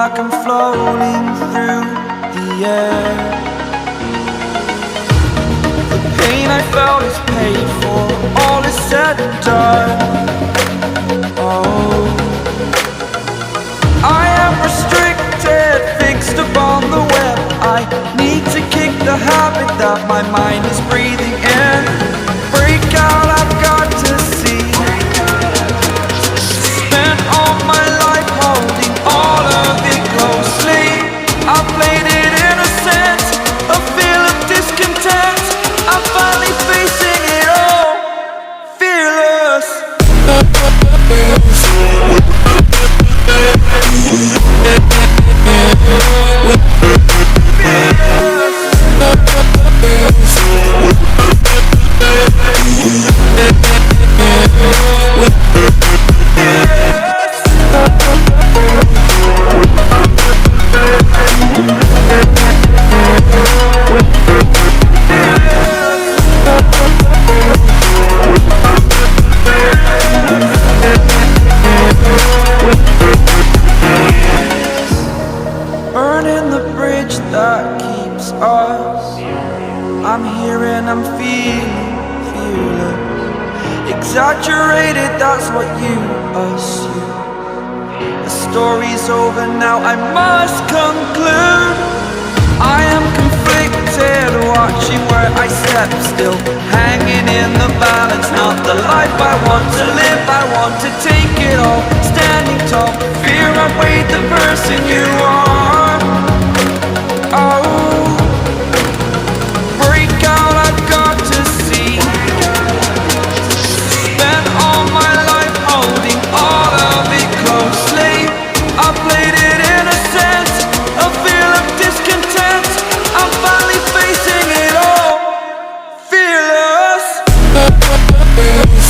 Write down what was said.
like I'm floating through the air. The pain I felt is paid for, all is said and done. Oh, I am restricted, fixed upon the web. I need to kick the habit that my mind is breathing in. Break out, I've got to see. Spent all my life holding all of it closely. I played it innocent, a feel of discontent. I'm finally facing it all, fearless. Burning the bridge that keeps us. I'm here and I'm feeling fearless. Exaggerated, that's what you assume. The story's over now, I must conclude. I am conflicted, watching where I step still, hanging in the balance. Not the life I want to live, I want to take it all. Standing tall, fear outweighed the person you are. Oh, break out, I've got to see. Spent all my life holding all of it closely. I played it innocent, a feel of discontent. I'm finally facing it all, fearless. Fearless.